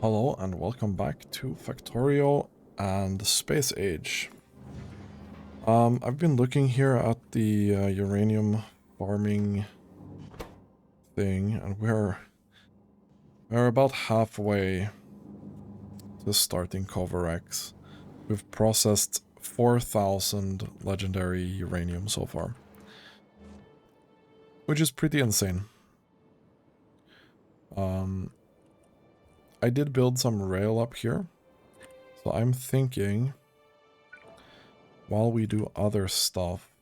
Hello and welcome back to Factorio and Space Age. I've been looking here at the uranium farming thing, and we're about halfway to starting Cover X. We've processed 4,000 legendary uranium so far, which is pretty insane. I did build some rail up here, so I'm thinking while we do other stuff,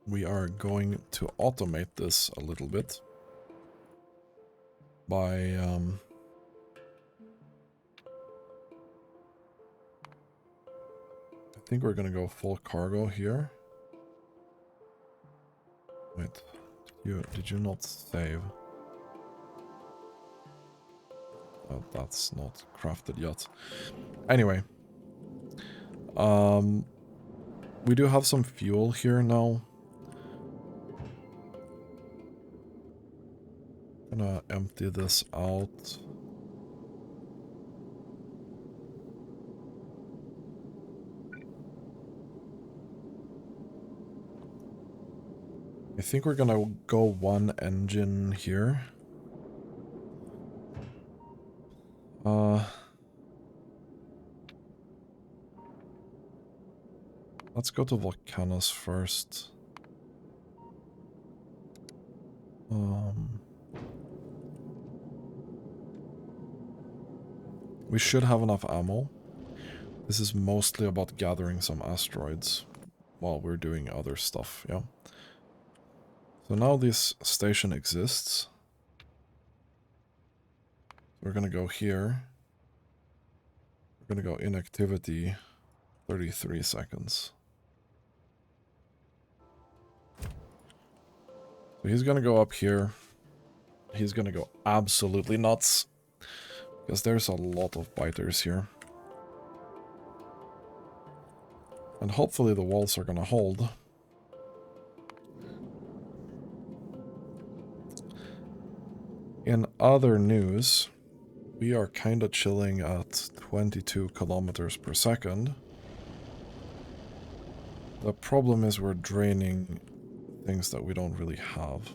we are going to automate this a little bit by I think we're gonna go full cargo here. Wait, did you not save? Oh, that's not crafted yet. Anyway, we do have some fuel here now. Gonna empty this out. I think we're gonna go one engine here. Let's go to Volcanus first. We should have enough ammo. This is mostly about gathering some asteroids while we're doing other stuff, yeah. So now this station exists. We're gonna go here. We're gonna go inactivity, 33 seconds. So he's gonna go up here. He's gonna go absolutely nuts, because there's a lot of biters here. And hopefully the walls are gonna hold. In other news, we are kind of chilling at 22 kilometers per second. The problem is we're draining things that we don't really have.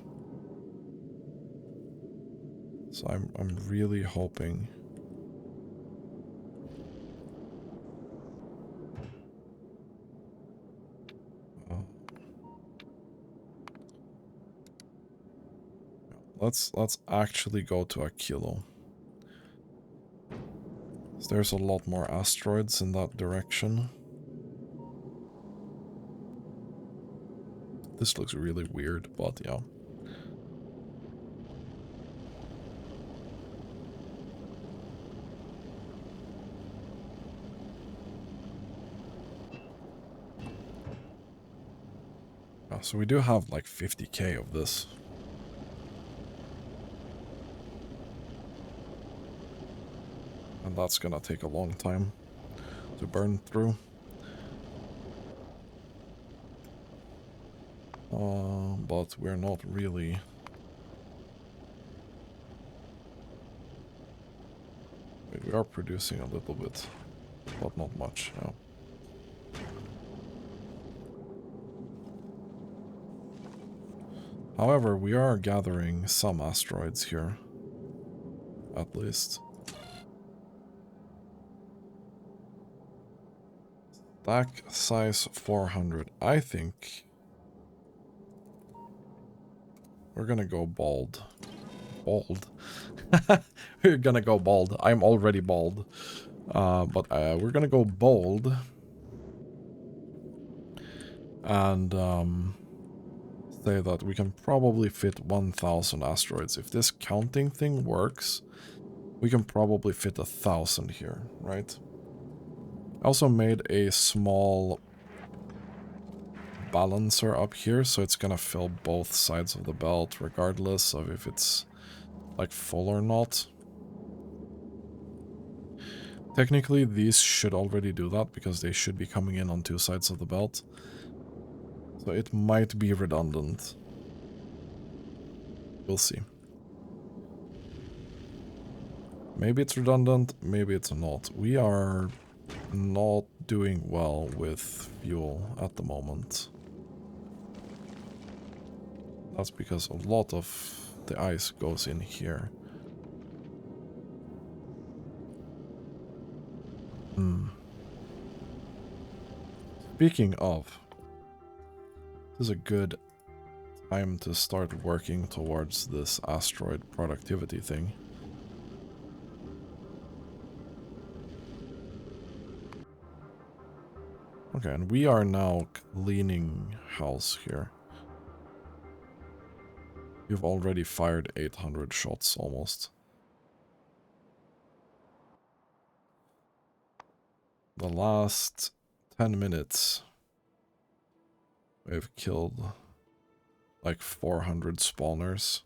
So I'm really hoping let's actually go to a kilo. There's a lot more asteroids in that direction. This looks really weird, but yeah. So we do have like 50k of this. And that's gonna take a long time to burn through. But we're not really... We are producing a little bit, but not much, no. However, we are gathering some asteroids here, at least. Stack size 400. I think we're gonna go bald. Bald. We're gonna go bald. I'm already bald. But we're gonna go bold. And say that we can probably fit 1,000 asteroids. If this counting thing works, we can probably fit 1,000 here, right? I also made a small balancer up here, so it's gonna fill both sides of the belt, regardless of if it's like full or not. Technically, these should already do that because they should be coming in on two sides of the belt. So it might be redundant. We'll see. Maybe it's redundant, maybe it's not. We are not doing well with fuel at the moment. That's because a lot of the ice goes in here. Speaking of, this is a good time to start working towards this asteroid productivity thing. Okay, and we are now cleaning house here. You've already fired 800 shots almost. The last 10 minutes, we've killed like 400 spawners.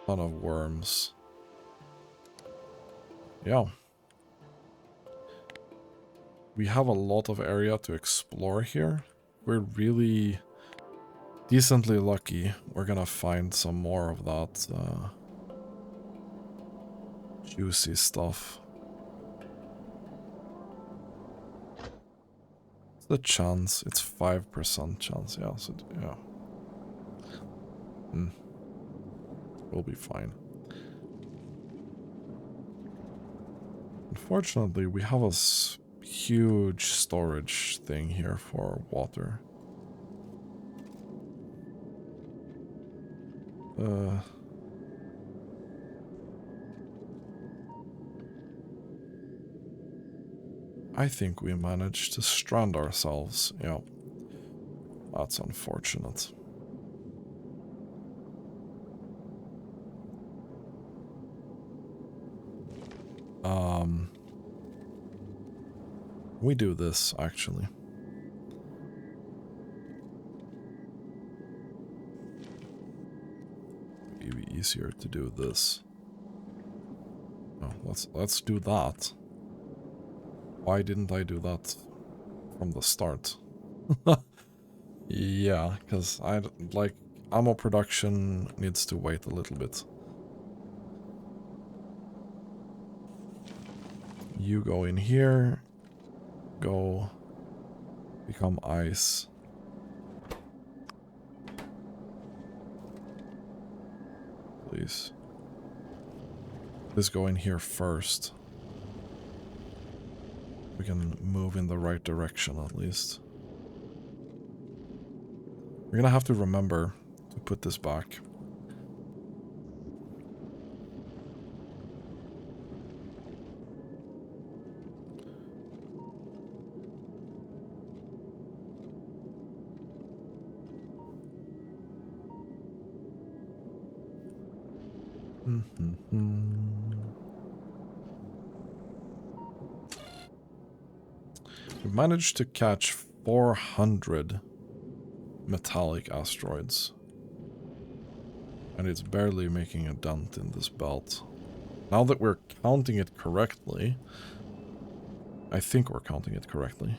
Ton of worms. Yeah. We have a lot of area to explore here. We're really decently lucky. We're gonna find some more of that juicy stuff. What's the chance? It's 5% chance. Yeah, so yeah. We'll be fine. Unfortunately, we have a huge storage thing here for water. I think we managed to strand ourselves. Yeah. That's unfortunate. We do this, actually. It'd be easier to do this. Oh, let's do that. Why didn't I do that from the start? Yeah, because like ammo production needs to wait a little bit. You go in here, go become ice. Please. Let's go in here first. We can move in the right direction at least. We're gonna have to remember to put this back. We managed to catch 400 metallic asteroids. And it's barely making a dent in this belt. Now that we're counting it correctly, I think we're counting it correctly.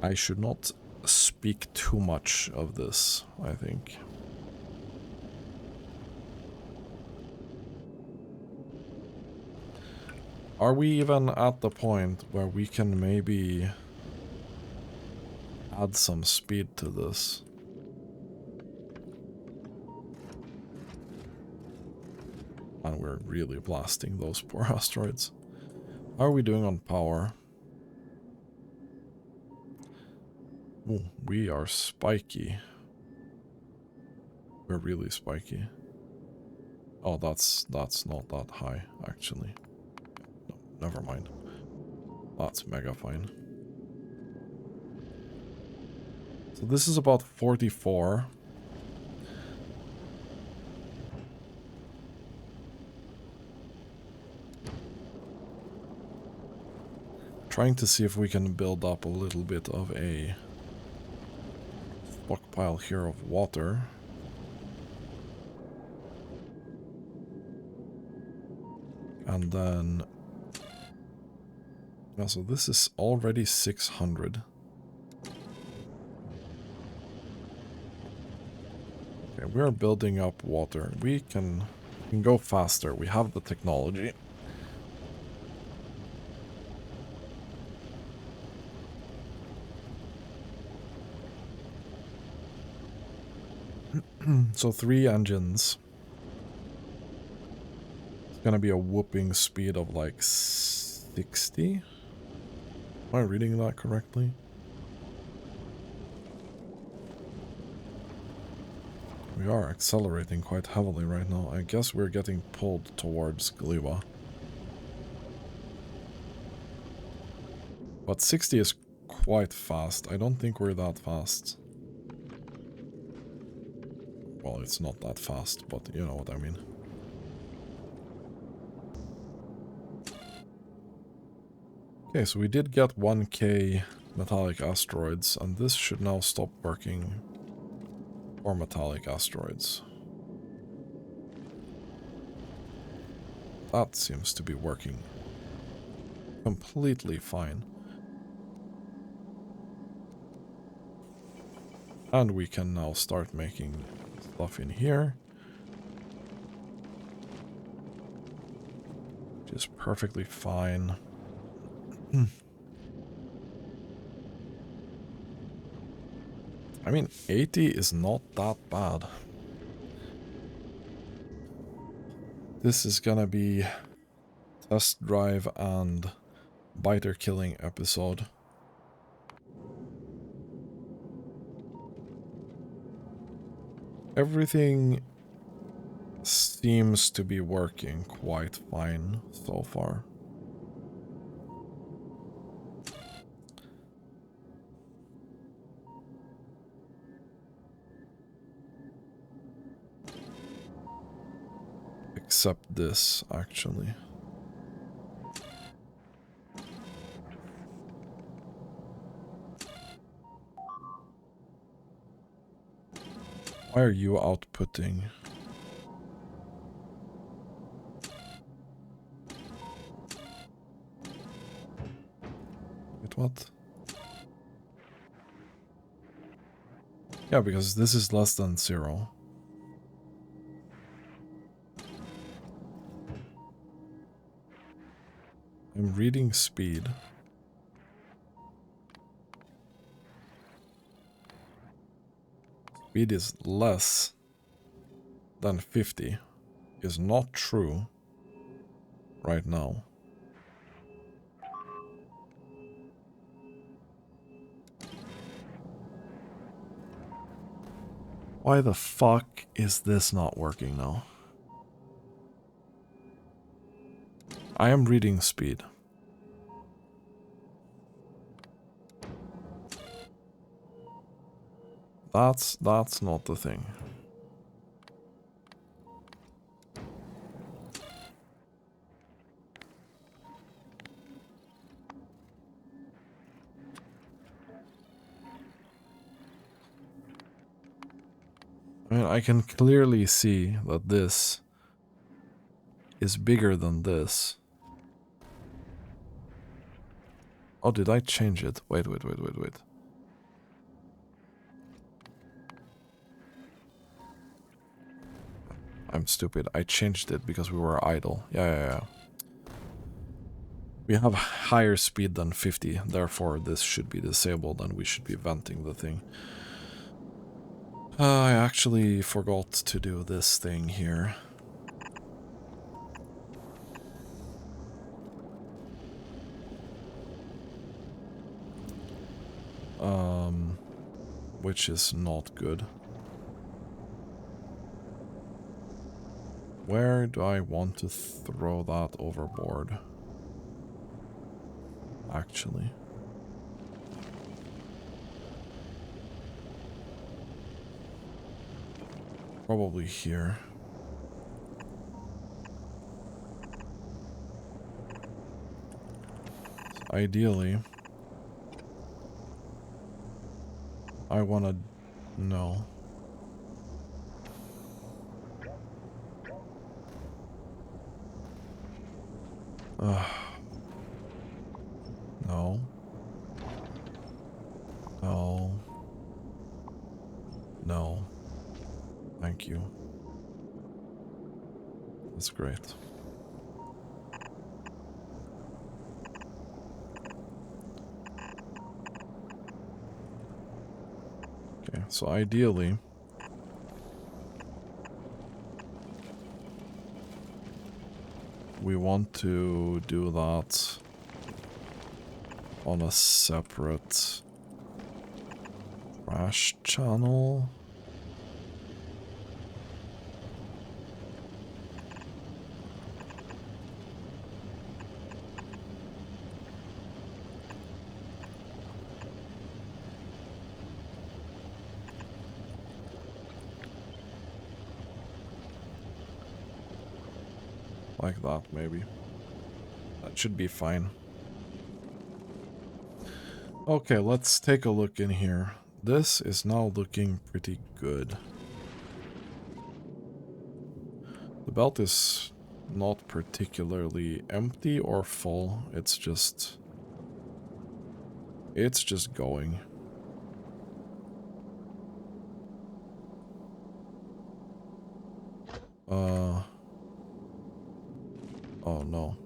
I should not speak too much of this, I think. Are we even at the point where we can maybe add some speed to this? And we're really blasting those poor asteroids. How are we doing on power? Ooh, we are spiky. We're really spiky. Oh, that's not that high, actually. No, never mind. That's mega fine. So this is about 44. Trying to see if we can build up a little bit of a stockpile here of water. And then... Yeah, so this is already 600. Okay, we're building up water. We can go faster. We have the technology. So 3 engines. It's gonna be a whooping speed of like 60. Am I reading that correctly? We are accelerating quite heavily right now. I guess we're getting pulled towards Gliwa. But 60 is quite fast. I don't think we're that fast. Well, it's not that fast, but you know what I mean. Okay, so we did get 1k metallic asteroids, and this should now stop working for metallic asteroids. That seems to be working completely fine. And we can now start making stuff in here. Which is perfectly fine. I mean, 80 is not that bad. This is gonna be test drive and biter killing episode. Everything seems to be working quite fine so far. Except this, actually. Why are you outputting? Wait, what? Yeah, because this is less than 0. I'm reading speed. Speed is less than 50 is not true right now. Why the fuck is this not working now? I am reading speed. That's not the thing. I mean, I can clearly see that this is bigger than this. Oh, did I change it? Wait. I'm stupid. I changed it because we were idle. Yeah. We have higher speed than 50, therefore this should be disabled and we should be venting the thing. I actually forgot to do this thing here. Which is not good. Where do I want to throw that overboard? Actually. Probably here. Ideally, I want to know. No. No. No. Thank you. That's great. Okay, so ideally, we want to do that on a separate trash channel. Like that, maybe. That should be fine. Okay, let's take a look in here. This is now looking pretty good. The belt is not particularly empty or full. It's just going. Oh no.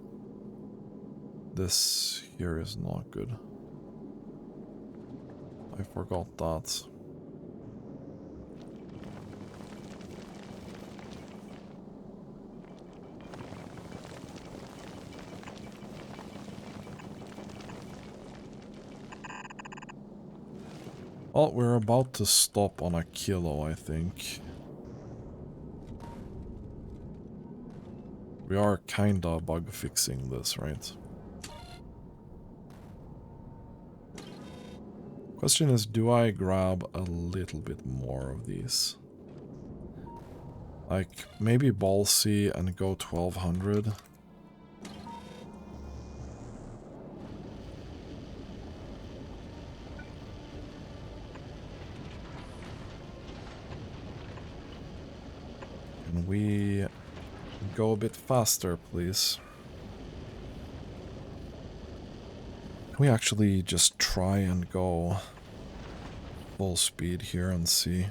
This here is not good. I forgot that. Well, we're about to stop on a kilo, I think. We are kinda bug fixing this, right? Question is, do I grab a little bit more of these? Like, maybe ballsy and go 1200? Can we go a bit faster, please? Can we actually just try and go full speed here and see?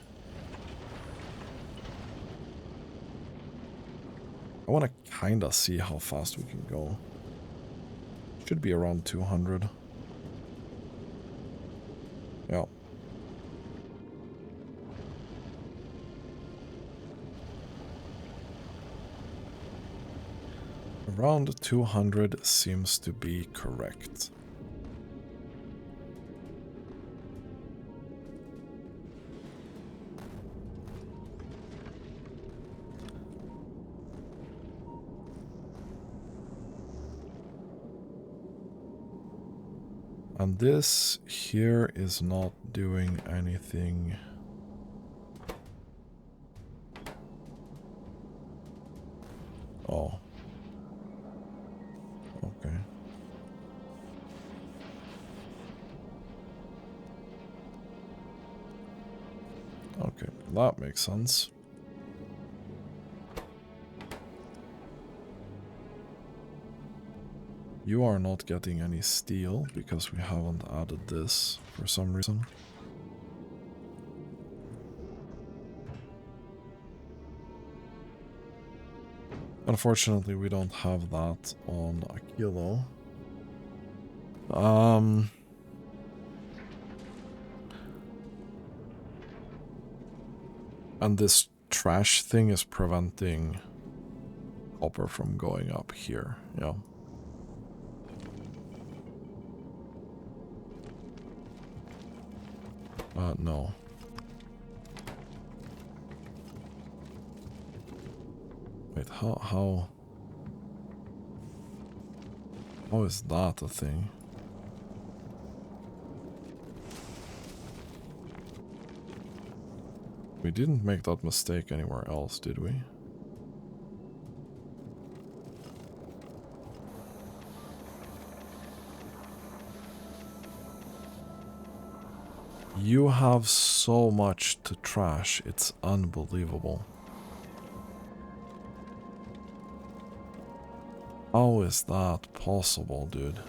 I want to kinda see how fast we can go. Should be around 200. Yeah. Around 200 seems to be correct. And this here is not doing anything. Oh. Okay. Okay, that makes sense. You are not getting any steel because we haven't added this for some reason. Unfortunately, we don't have that on a kilo. And this trash thing is preventing copper from going up here, yeah. No. Wait, how is that a thing? We didn't make that mistake anywhere else, did we? You have so much to trash, it's unbelievable. How is that possible, dude?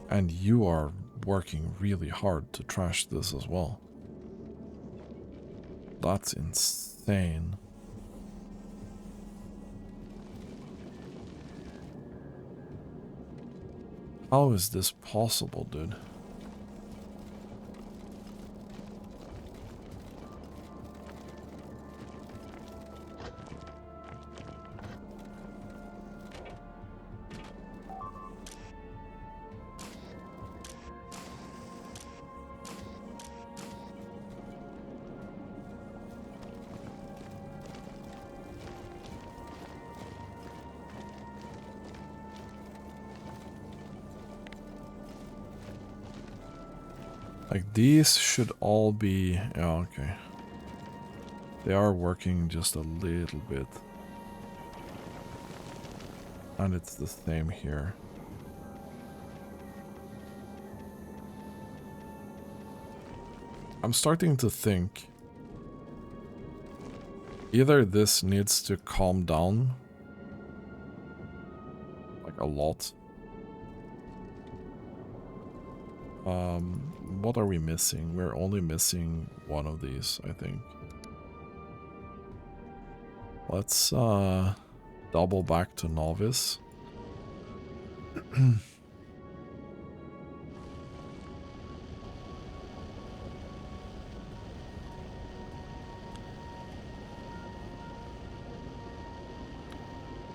And you are working really hard to trash this as well. That's insane. How is this possible, dude? Like, these should all be... Yeah, okay. They are working just a little bit. And it's the same here. I'm starting to think either this needs to calm down like a lot. What are we missing? We're only missing one of these, I think. Let's double back to novice.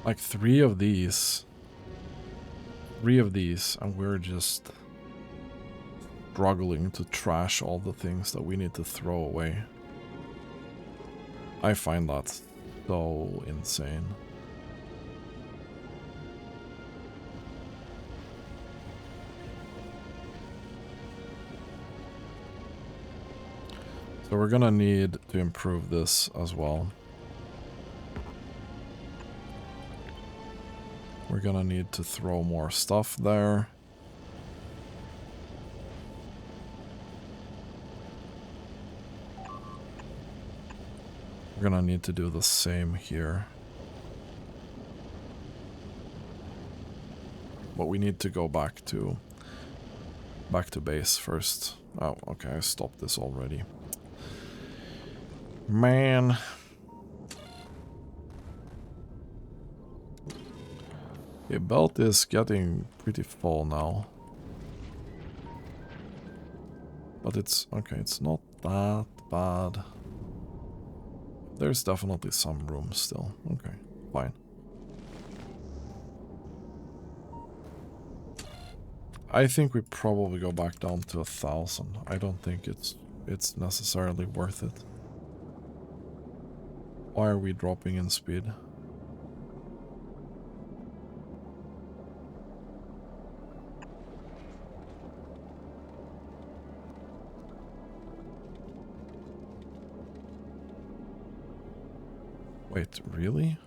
Like three of these, and we're just struggling to trash all the things that we need to throw away. I find that so insane. So we're gonna need to improve this as well. We're gonna need to throw more stuff there. We're gonna need to do the same here. But we need to go back to base first. Oh, okay, I stopped this already. Man. The belt is getting pretty full now. But it's okay, it's not that bad. There's definitely some room still. Okay, fine. I think we probably go back down to 1,000. I don't think it's necessarily worth it. Why are we dropping in speed? Wait, really?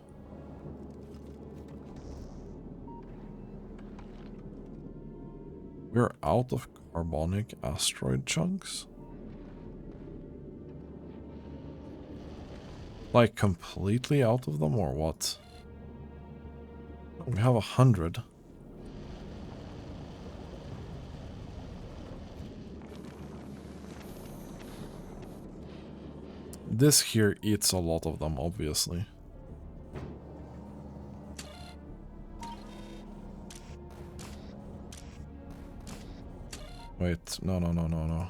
We're out of carbonic asteroid chunks? Like completely out of them or what? We have 100. This here eats a lot of them, obviously. Wait, no.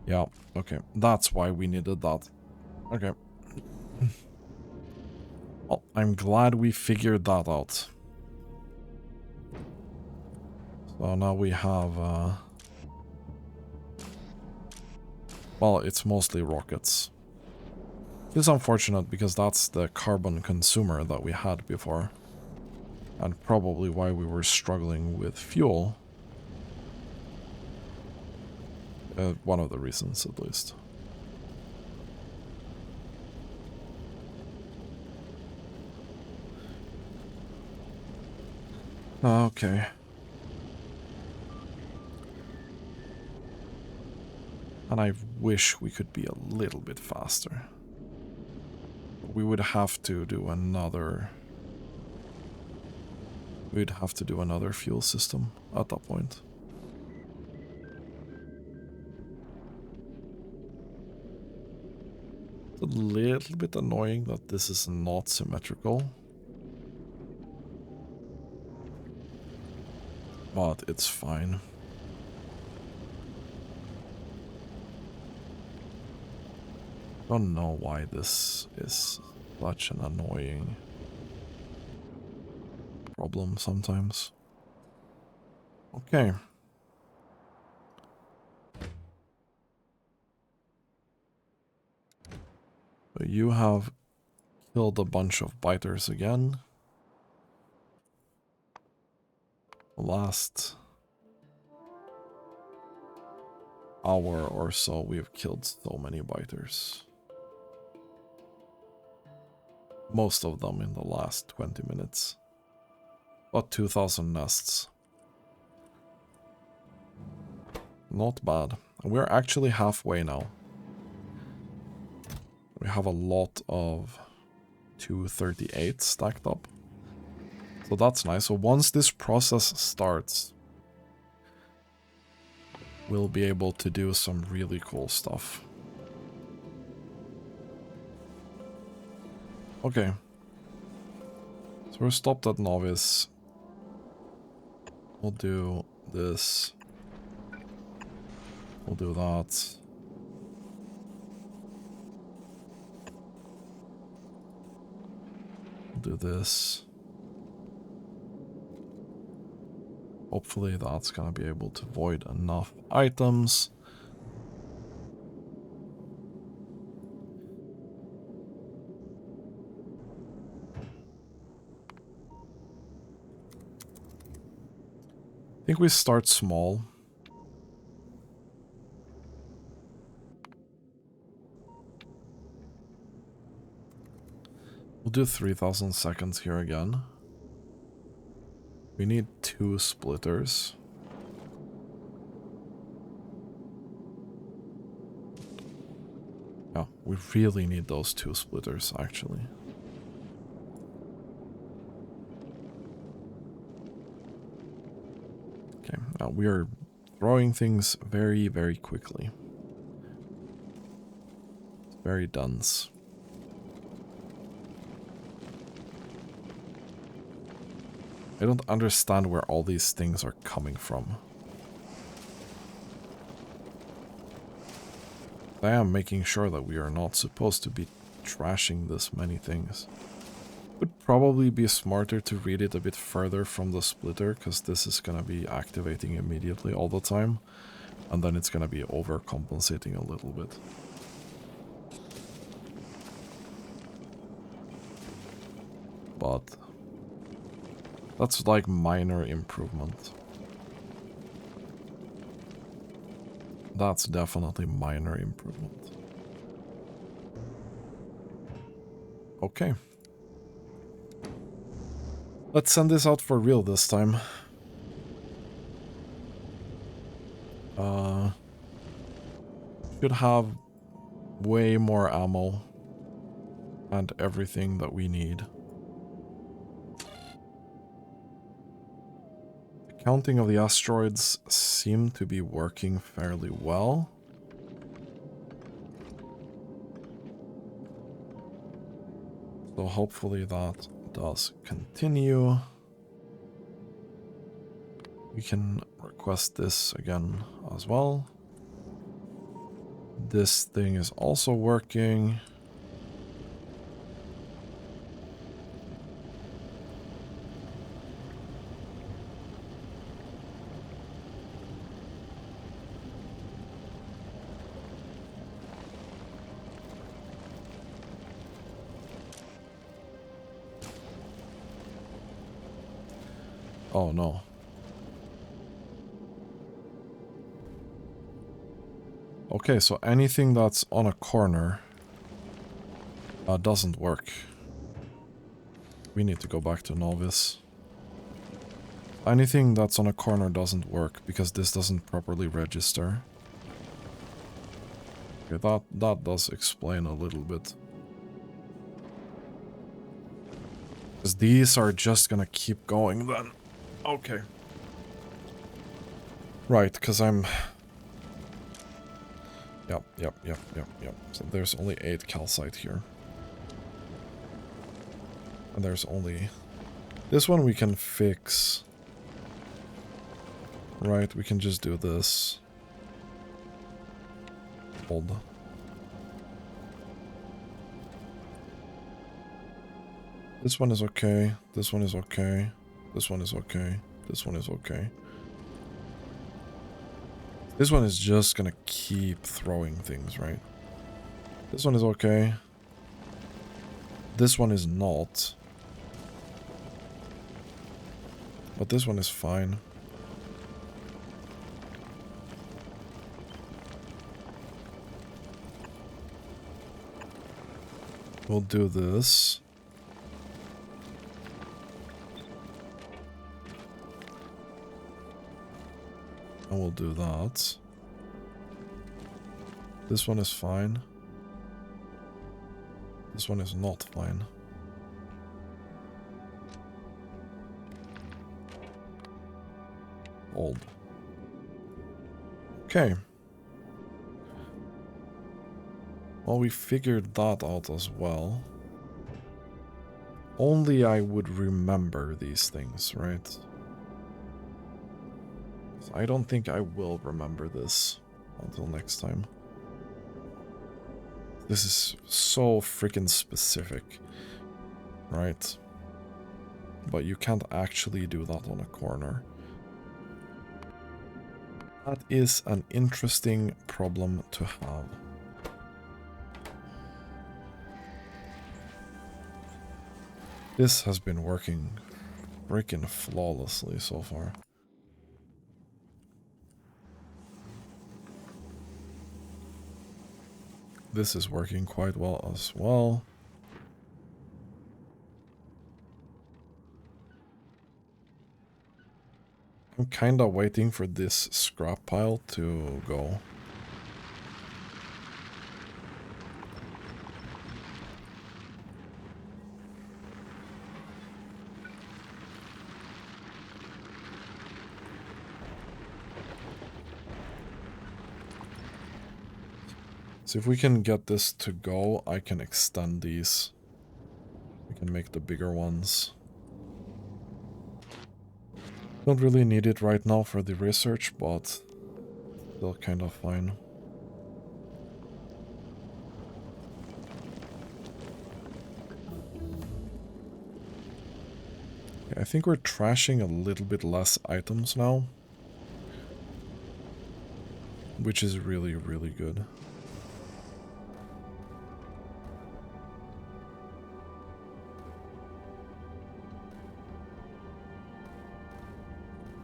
Yeah, okay. That's why we needed that. Okay. Well, I'm glad we figured that out. So now we have, well, it's mostly rockets. It's unfortunate because that's the carbon consumer that we had before. And probably why we were struggling with fuel. One of the reasons, at least. Okay. And I wish we could be a little bit faster. We would have to do another... We'd have to do another fuel system at that point. It's a little bit annoying that this is not symmetrical. But it's fine. Don't know why this is such an annoying problem sometimes. Okay. So you have killed a bunch of biters again. The last hour or so we have killed so many biters. Most of them in the last 20 minutes. About 2,000 nests. Not bad. And we're actually halfway now. We have a lot of 238 stacked up. So that's nice. So once this process starts, we'll be able to do some really cool stuff. Okay. So we're stopped at novice. We'll do this. We'll do that. We'll do this. Hopefully that's gonna be able to void enough items. I think we start small. We'll do 3,000 seconds here again. We need 2 splitters. Yeah, we really need those 2 splitters, actually. Okay, now we are throwing things very, very quickly. It's very dense. I don't understand where all these things are coming from. I am making sure that we are not supposed to be trashing this many things. Would probably be smarter to read it a bit further from the splitter, because this is going to be activating immediately all the time, and then it's going to be overcompensating a little bit. But that's like minor improvement. That's definitely minor improvement. Okay. Let's send this out for real this time. Should have way more ammo and everything that we need. The counting of the asteroids seem to be working fairly well. So hopefully that does continue. We can request this again as well. This thing is also working. Oh no. Okay, so anything that's on a corner doesn't work. We need to go back to novice. Anything that's on a corner doesn't work because this doesn't properly register. Okay, that does explain a little bit. Because these are just gonna keep going then. Okay. Right, because I'm... Yep. So there's only 8 calcite here. And there's only... This one we can fix. Right, we can just do this. Hold. This one is okay. This one is okay. This one is okay. This one is okay. This one is just gonna keep throwing things, right? This one is okay. This one is not. But this one is fine. We'll do this. And we'll do that. This one is fine. This one is not fine. Old. Okay. Well, we figured that out as well. Only I would remember these things, right? I don't think I will remember this until next time. This is so freaking specific, right? But you can't actually do that on a corner. That is an interesting problem to have. This has been working freaking flawlessly so far. This is working quite well as well. I'm kinda waiting for this scrap pile to go. So if we can get this to go, I can extend these. We can make the bigger ones. Don't really need it right now for the research, but still kind of fine. I think we're trashing a little bit less items now, which is really, really good.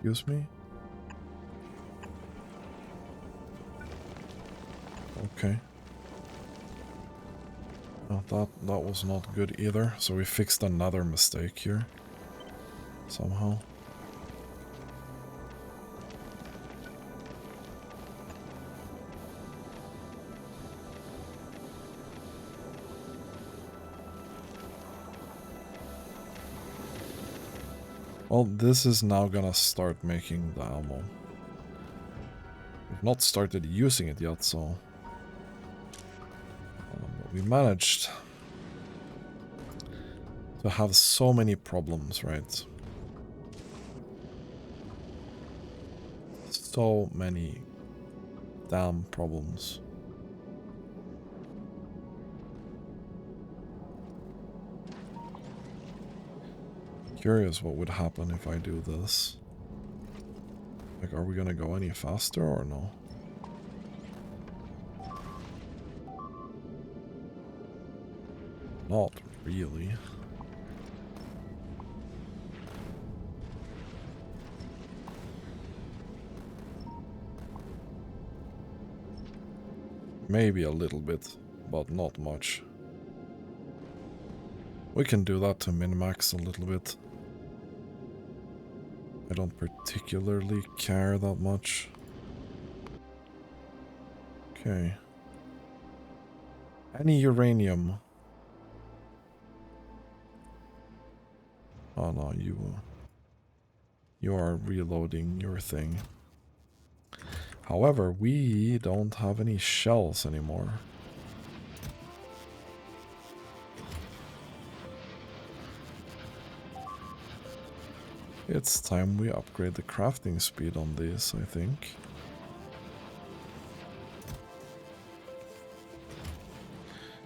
Excuse me? Okay. Oh, that was not good either, so we fixed another mistake here. Somehow. Well, this is now gonna start making the ammo. We've not started using it yet, so... we managed to have so many problems, right? So many damn problems. Curious what would happen if I do this. Like, are we gonna go any faster or no? Not really. maybe a little bit, but not much. We can do that to min-max a little bit. I don't particularly care that much. Okay. Any uranium? Oh no, you are reloading your thing. However, we don't have any shells anymore. It's time we upgrade the crafting speed on these, I think.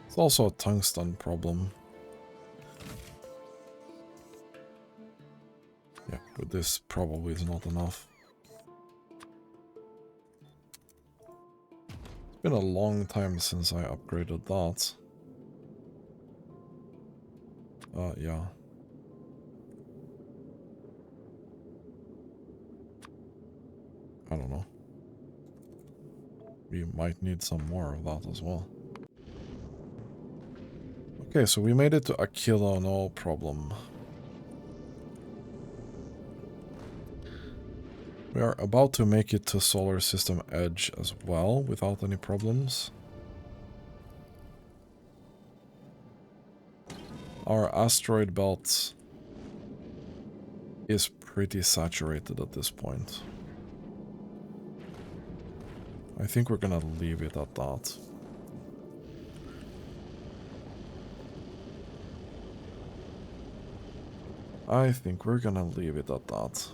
It's also a tungsten problem. Yeah, but this probably is not enough. It's been a long time since I upgraded that. Yeah. I don't know. We might need some more of that as well. Okay, so we made it to Aquila, no problem. We are about to make it to Solar System Edge as well, without any problems. Our asteroid belt is pretty saturated at this point. I think we're gonna leave it at that. I think we're gonna leave it at that.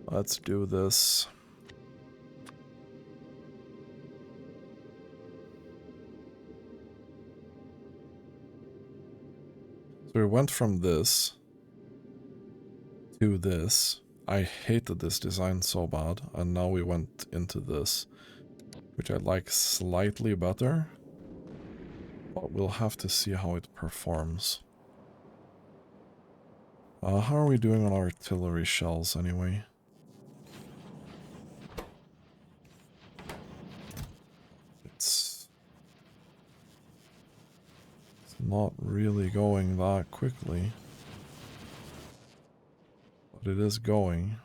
Let's do this. So we went from this to this. I hated this design so bad, and now we went into this, which I like slightly better. But we'll have to see how it performs. How are we doing on artillery shells anyway? It's not really going that quickly. But it is going.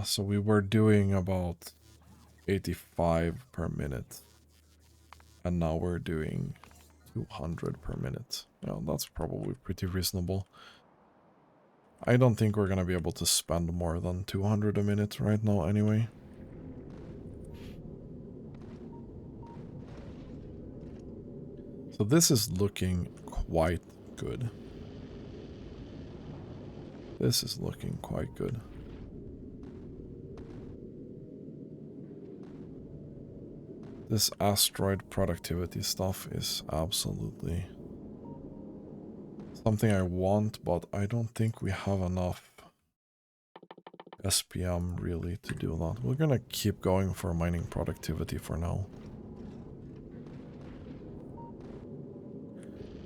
So we were doing about 85 per minute. And now we're doing 200 per minute. Yeah, that's probably pretty reasonable. I don't think we're gonna be able to spend more than 200 a minute right now anyway. So this is looking quite good. This is looking quite good. This asteroid productivity stuff is absolutely something I want, but I don't think we have enough SPM really to do that. We're gonna keep going for mining productivity for now.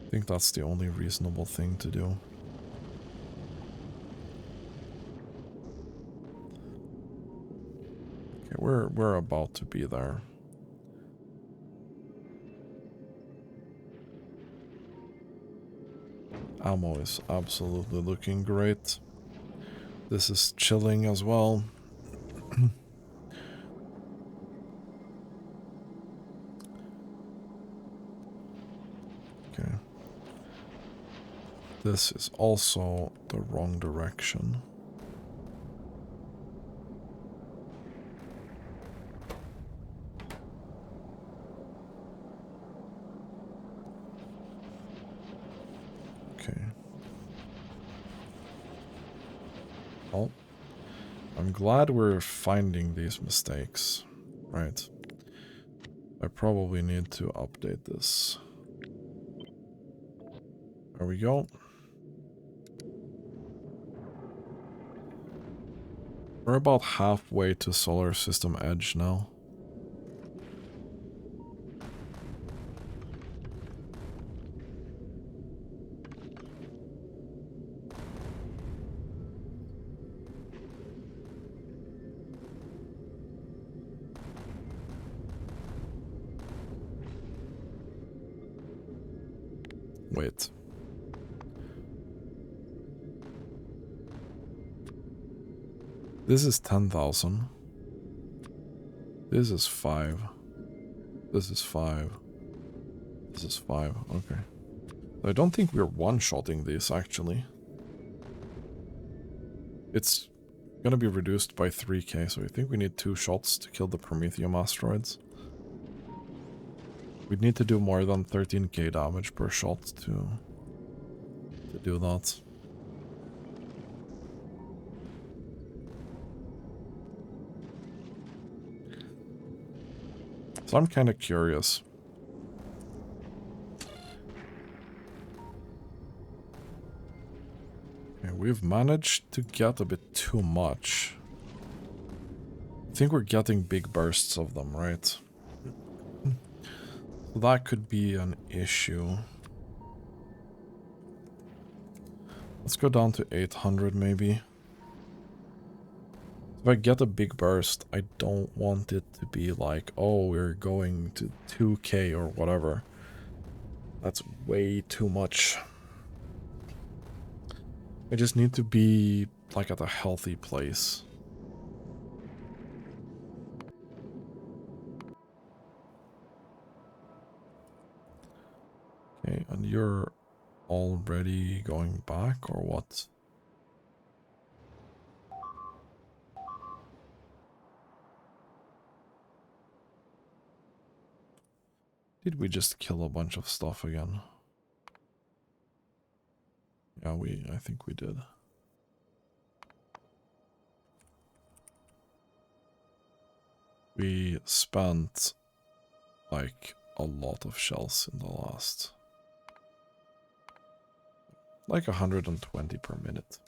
I think that's the only reasonable thing to do. Okay, we're about to be there. Ammo is absolutely looking great. This is chilling as well. Okay. This is also the wrong direction. Okay. Well, I'm glad we're finding these mistakes. Right. I probably need to update this. There we go. We're about halfway to Solar System Edge now. Wait. This is 10,000. This is 5. This is 5. This is 5. Okay. I don't think we're one-shotting these, actually. It's gonna be reduced by 3k, so I think we need 2 shots to kill the Prometheum asteroids. We'd need to do more than 13k damage per shot to do that. So I'm kind of curious. Okay, we've managed to get a bit too much. I think we're getting big bursts of them, right? So that could be an issue. Let's go down to 800 maybe. If I get a big burst, I don't want it to be like, oh, we're going to 2k or whatever. That's way too much. I just need to be like at a healthy place. Okay, and you're already going back or what? Did we just kill a bunch of stuff again? Yeah, I think we did. We spent like a lot of shells in the last. Like 120 per minute.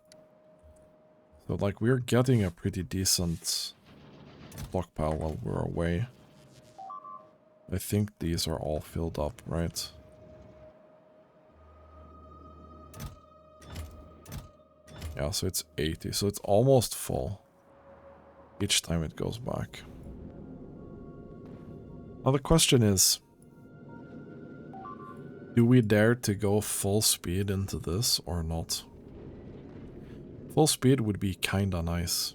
So like we're getting a pretty decent stockpile while we're away. I think these are all filled up, right? Yeah, so it's 80. So it's almost full each time it goes back. Now the question is, do we dare to go full speed into this or not? Full speed would be kinda nice.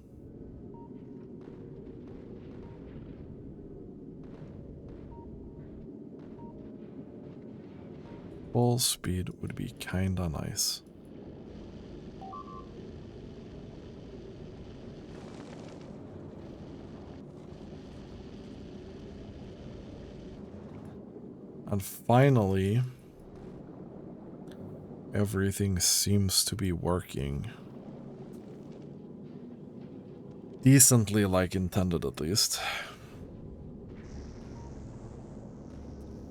Full speed would be kinda nice. And finally, everything seems to be working. Decently like intended, at least.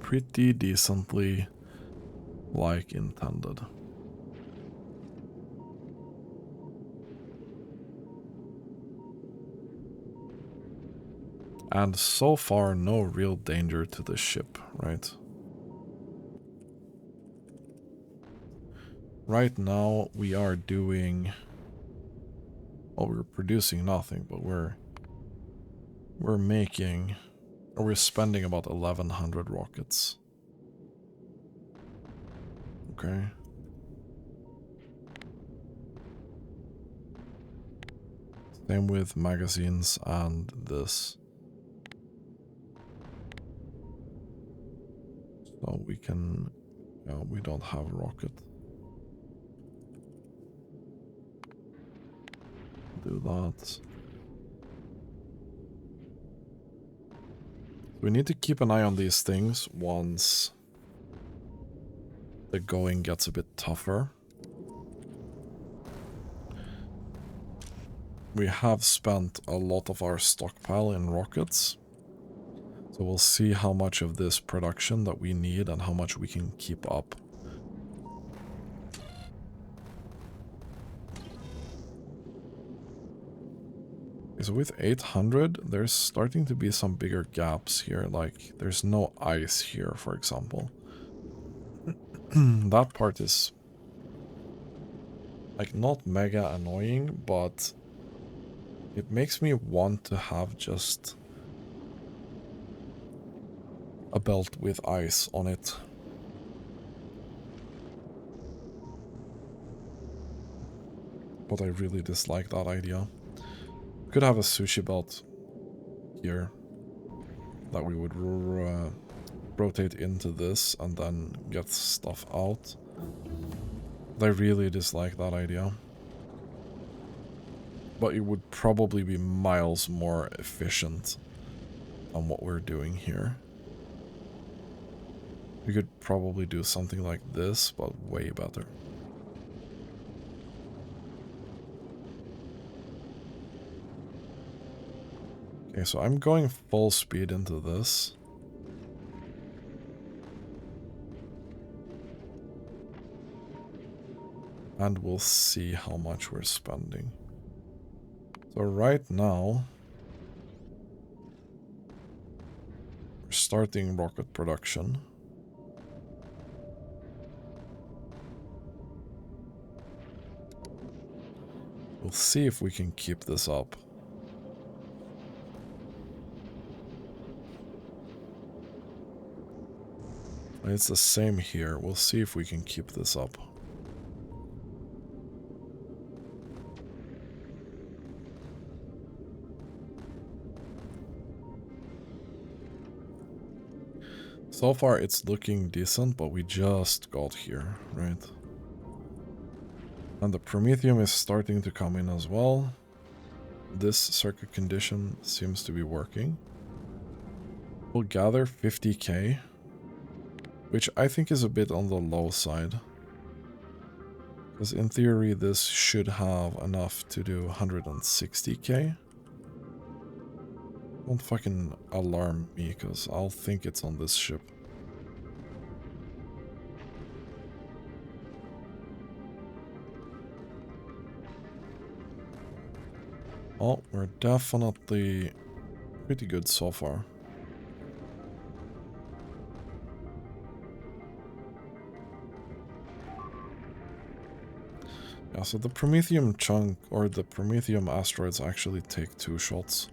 Pretty decently like intended. And so far, no real danger to the ship, right? Right now, we are doing... Well, we're producing nothing, but we're making... Or we're spending about 1,100 rockets. Okay. Same with magazines and this. So we can... Yeah, we don't have rocket. Do that. We need to keep an eye on these things once the going gets a bit tougher. We have spent a lot of our stockpile in rockets. So we'll see how much of this production that we need and how much we can keep up. So with 800, there's starting to be some bigger gaps here. Like, there's no ice here, for example. That part is, like, not mega annoying, but it makes me want to have just a belt with ice on it. But I really dislike that idea. Could have a sushi belt here that we would rotate into this and then get stuff out. But I really dislike that idea. But it would probably be miles more efficient than what we're doing here. We could probably do something like this, but way better. Okay, so I'm going full speed into this. And we'll see how much we're spending. So right now, we're starting rocket production. We'll see if we can keep this up. It's the same here. We'll see if we can keep this up. So far it's looking decent, but we just got here, right? And the Promethium is starting to come in as well. This circuit condition seems to be working. We'll gather 50k, which I think is a bit on the low side. Because in theory this should have enough to do 160k. Don't fucking alarm me, because I'll think it's on this ship. Oh, we're definitely pretty good so far. Yeah, so the Promethium chunk, or the Promethium asteroids actually take 2 shots.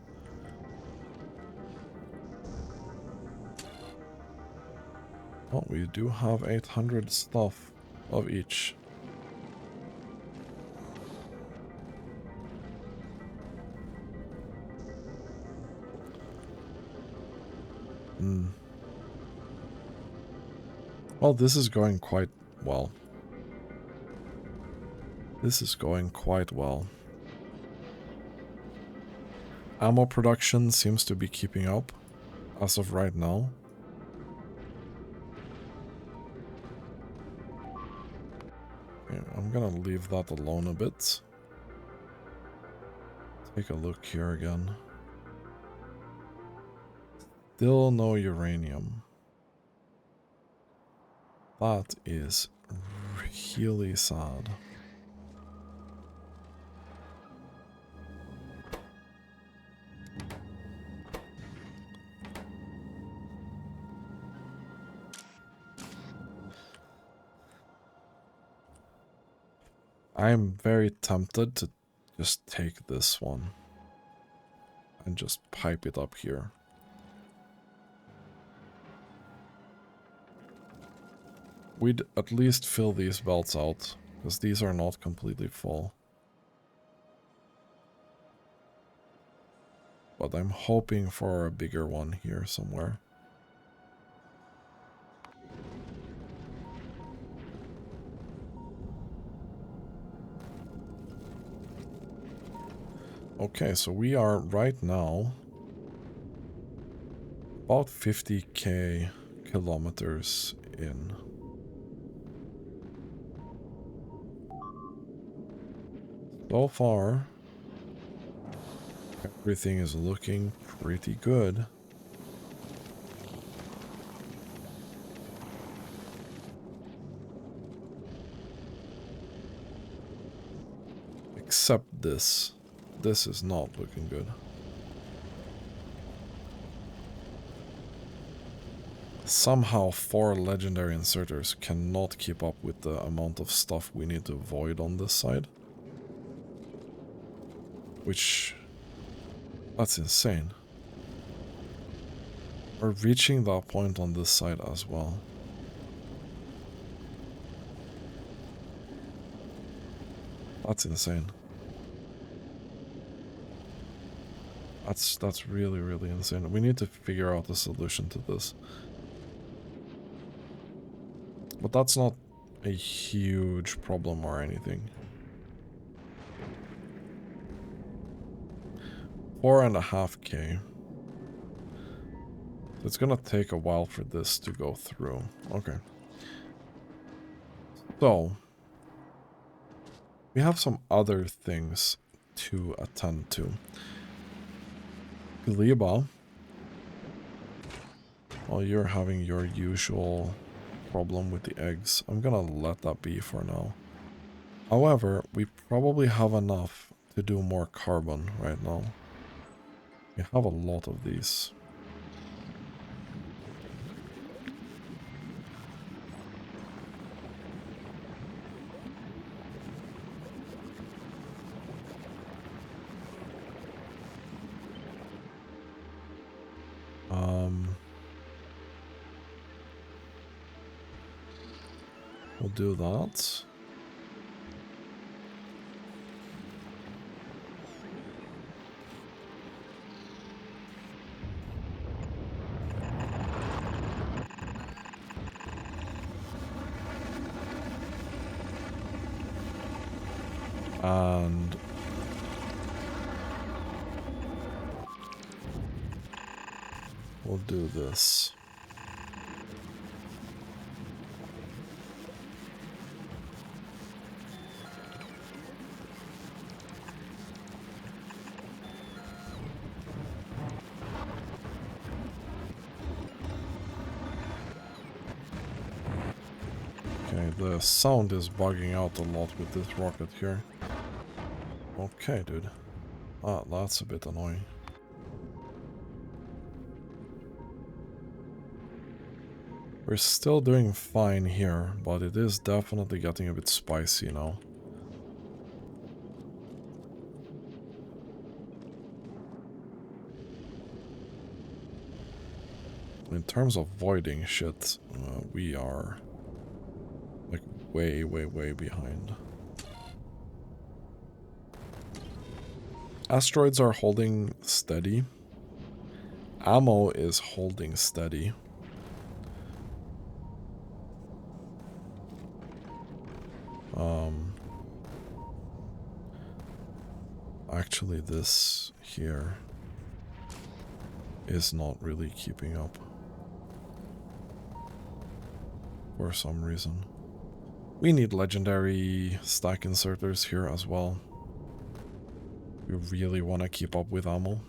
Oh, we do have 800 stuff of each. Well, this is going quite well. This is going quite well. Ammo production seems to be keeping up as of right now. Okay, I'm gonna leave that alone a bit. Take a look here again. Still no uranium. That is really sad. I'm very tempted to just take this one and just pipe it up here. We'd at least fill these belts out, because these are not completely full. But I'm hoping for a bigger one here somewhere. Okay, so we are right now about 50k kilometers in. So far, everything is looking pretty good. Except this. This is not looking good. Somehow 4 legendary inserters cannot keep up with the amount of stuff we need to avoid on this side. Which... that's insane. We're reaching that point on this side as well. That's insane. That's really, really insane. We need to figure out a solution to this. But that's not a huge problem or anything. 4.5K. It's gonna take a while for this to go through. Okay. So, we have some other things to attend to. Liba, while you're having your usual problem with the eggs, I'm gonna let that be for now. However, we probably have enough to do more carbon right now. We have a lot of these. We'll do that. And we'll do this. Okay, the sound is bugging out a lot with this rocket here. Okay, dude. Ah, that's a bit annoying. We're still doing fine here, but it is definitely getting a bit spicy now. In terms of voiding shit, we are like way, way, way behind. Asteroids are holding steady. Ammo is holding steady. Actually, this here is not really keeping up for some reason. We need legendary stack inserters here as well. We really want to keep up with ammo.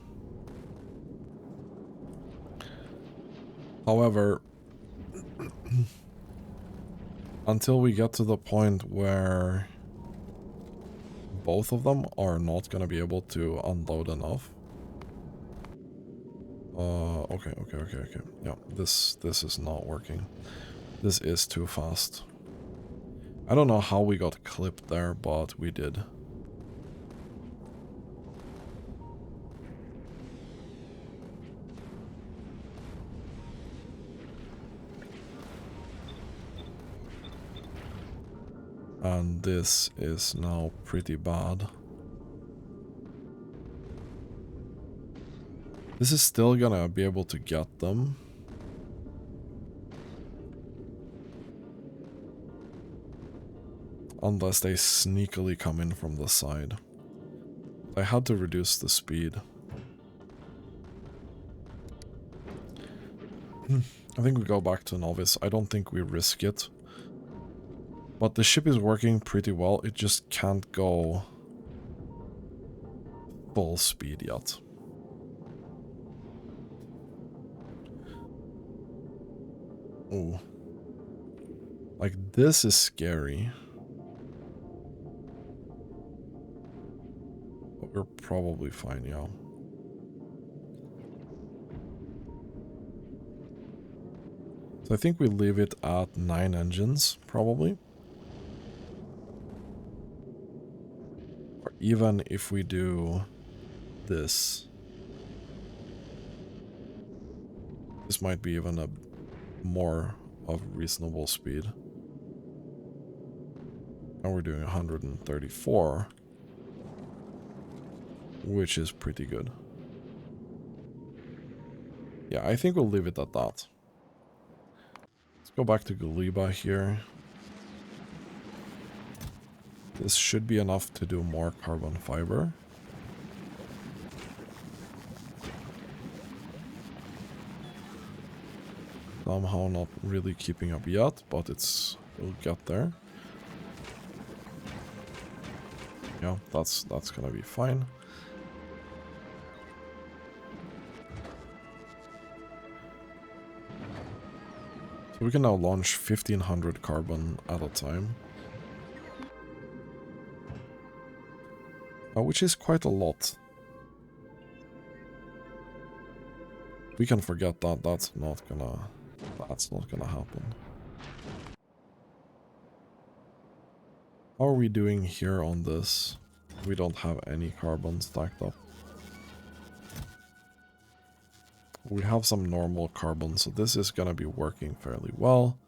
However, until we get to the point where both of them are not going to be able to unload enough. Okay. Yeah, this is not working. This is too fast. I don't know how we got clipped there, but we did. And this is now pretty bad. This is still gonna be able to get them. Unless they sneakily come in from the side. I had to reduce the speed. I think we go back to novice. I don't think we risk it. But the ship is working pretty well. It just can't go full speed yet. Ooh. Like, this is scary. But we're probably fine, yeah. So I think we leave it at 9 engines, probably. Or even if we do this. This might be even a more of reasonable speed. And we're doing 134. Which is pretty good. Yeah, I think we'll leave it at that. Let's go back to Galiba here. This should be enough to do more carbon fiber. Somehow not really keeping up yet, but we'll get there. Yeah, that's gonna be fine. So we can now launch 1500 carbon at a time. Which is quite a lot. We can forget that. That's not gonna happen. How are we doing here on this? We don't have any carbon stacked up. We have some normal carbon, so this is gonna be working fairly well.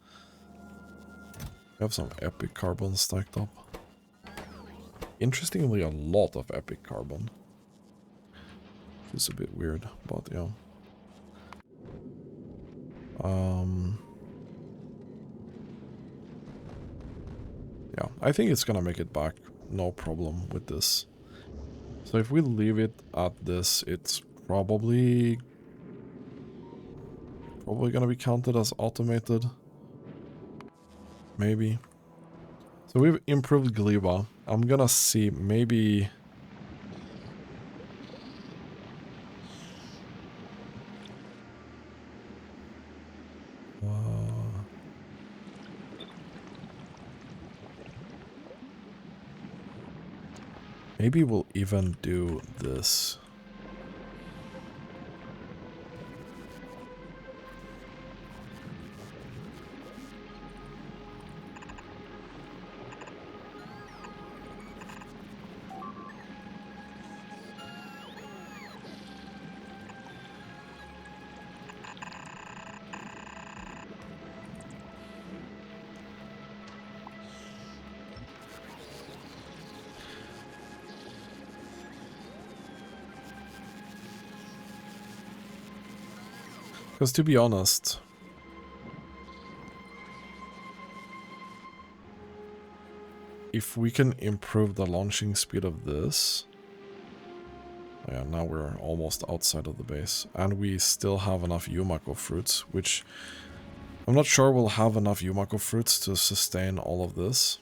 We have some epic carbon stacked up. Interestingly, a lot of epic carbon. It's a bit weird, but yeah. Yeah, I think it's gonna make it back, no problem with this. So if we leave it at this, it's probably gonna be counted as automated. Maybe. So we've improved Gleba. I'm gonna see maybe... maybe we'll even do this. Because to be honest, if we can improve the launching speed of this... yeah, now we're almost outside of the base. And we still have enough Yumako fruits, which... I'm not sure we'll have enough Yumako fruits to sustain all of this.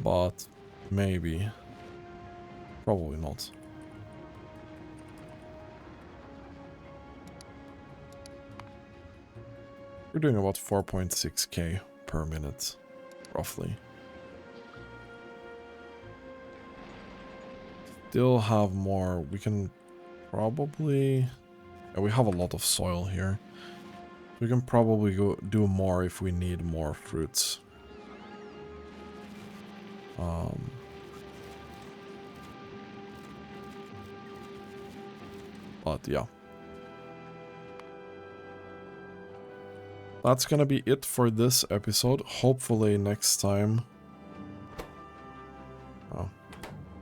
But maybe. Probably not. We're doing about 4.6k per minute, roughly. Still have more. We can probably... yeah, we have a lot of soil here. We can probably go do more if we need more fruits. But yeah. That's gonna be it for this episode. Hopefully next time... oh,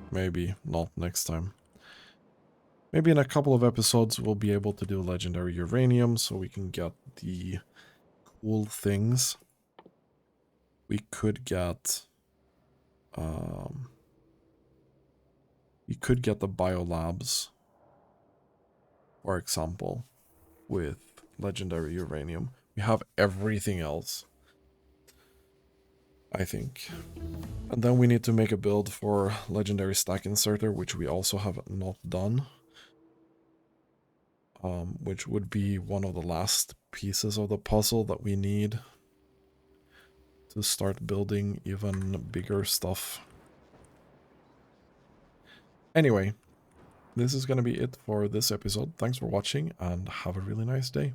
maybe not next time. Maybe in a couple of episodes we'll be able to do legendary uranium so we can get the cool things. We could get... we could get the biolabs, for example, with legendary uranium. We have everything else, I think. And then we need to make a build for legendary stack inserter, which we also have not done. Which would be one of the last pieces of the puzzle that we need to start building even bigger stuff. Anyway, this is going to be it for this episode. Thanks for watching and have a really nice day.